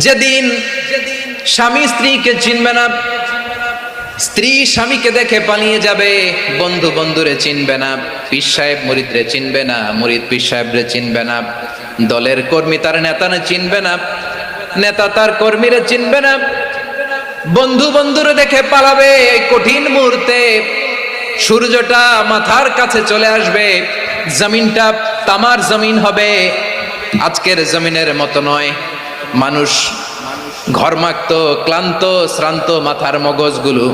যেদিন স্বামী স্ত্রীকে চিনবে না, স্ত্রী স্বামীকে দেখে পালিয়ে যাবে, বন্ধু বন্ধুরে চিনবে না, পীর সাহেব মুরিদরে চিনবে না, মুরিদ পীর সাহেবরে চিনবে না, দলের কর্মী তার নেতারে চিনবে না, নেতা তার কর্মীরে চিনবে না, বন্ধু বন্ধুরে দেখে পালাবে। এই কঠিন মুহূর্তে সূর্যটা মাথার কাছে চলে আসবে, জমিনটা তামার জমিন হবে, আজকের জমিনের মতো নয়। মানুষ ঘর্মাক্ত, ক্লান্ত, শ্রান্ত মাথার মগজগুলো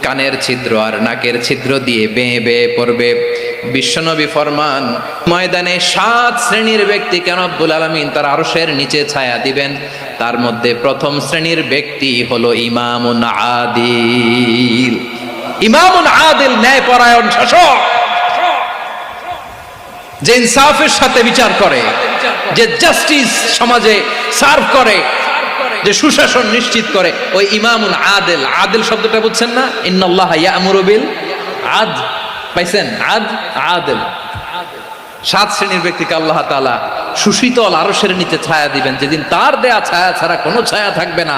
কানের ছিদ্র আর নাকের ছিদ্র দিয়ে বেয়ে বেয়ে পড়বে। বিশ্বনবী ফরমান, ময়দানে 7 শ্রেণীর ব্যক্তিকে রব্বুল আলামিন তার আরশের নিচে ছায়া দিবেন। তার মধ্যে প্রথম শ্রেণীর ব্যক্তি হলো ইমামুন আদিল। ইমামুন আদিল, ন্যায়পরায়ণ শাসক, যে ইনসাফের সাথে বিচার করে, যে জাস্টিস সমাজে সার্ভ করে, যে সুশাসন নিশ্চিত করে, ওই ইমামুন আদিল। আদিল শব্দটা বুঝছেন না? ইন্নাল্লাহা ইয়া'মুরু বিল আদল, পাইছেন? আদিল। 7 শ্রেণীর ব্যক্তিকে আল্লাহ তাআলা সুশীতল আরশের নিচে ছায়া দিবেন, যেদিন তার দেয়া ছায়া ছাড়া কোনো ছায়া থাকবে না।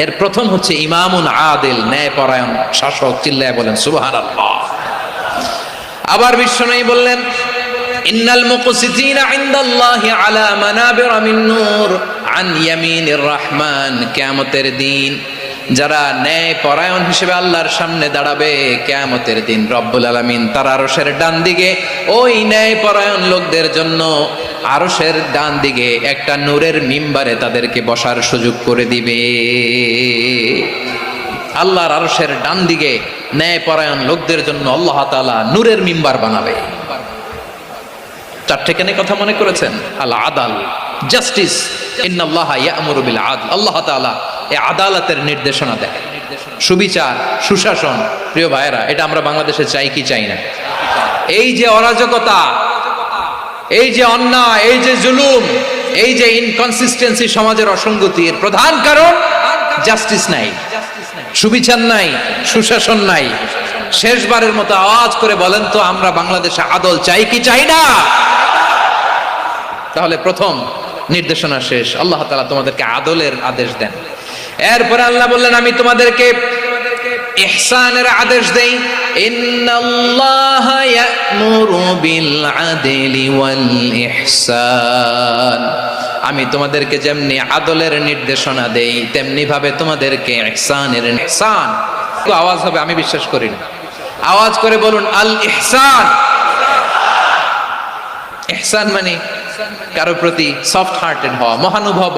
এর প্রথম হচ্ছে ইমামুন আদিল, ন্যায়পরায়ণ শাসক। চিল্লায় বলেন সুবহানাল্লাহ। আবার বিশ্বনবী বললেন, ইন্নাল মুকসিতিনা ইনদাল্লাহি আলা মানাবিরা মিন নূর আন ইয়ামিনির রহমান। কিয়ামতের দিন যারা ন্যায়পরায়ণ হিসেবে আল্লাহর সামনে দাঁড়াবে, কিয়ামতের দিন রব্বুল আলামিন তার আরশের ডান দিকে ওই ন্যায়পরায়ণ লোকদের জন্য আরশের ডান দিকে একটা নূরের মিম্বারে তাদেরকে বসার সুযোগ করে দিবে। আল্লাহর আরশের ডান দিকে ন্যায়পরায়ণ লোকদের জন্য আল্লাহ তাআলা নূরের মিম্বার বানাবে। 4টে কেন কথা মনে করেছেন? আল আদাল, জাস্টিস। ইন্নাল্লাহা ইয়া'মুরু বিল আদল। আল্লাহ তাআলা এই আদালতের নির্দেশনা দেয়, সুবিচার, সুশাসন। প্রিয় ভাইয়েরা, এটা আমরা বাংলাদেশে চাই কি চাই না? এই যে অরাজকতা, এই যে অন্যায়, এই যে জুলুম, এই যে ইনকনসিস্টেন্সি, সমাজের অসঙ্গতির প্রধান কারণ জাস্টিস নাই, সুবিচার নাই, সুশাসন নাই। শেষবারের মতো আওয়াজ করে বলেন তো, আমরা বাংলাদেশে আদল চাই কি চাই না? তাহলে প্রথম নির্দেশনা শেষ। আল্লাহ তাআলা তোমাদেরকে আদলের আদেশ দেন। এরপরে আল্লাহ বললেন, আমি তোমাদেরকে ইহসানের আদেশ দেই। ইন্নাল্লাহা ইয়া'মুরু বিল আদলি ওয়াল ইহসান। আমি তোমাদেরকে যেমনি আদলের নির্দেশনা দেই, তেমনি ভাবে তোমাদেরকে ইহসানের। ইহসান আওয়াজ হবে, আমি বিশ্বাস করি না। আওয়াজ করে বলুন আল ইহসান। ইহসান মানে কারো প্রতি সফট হার্টেড হওয়া, মহানুভব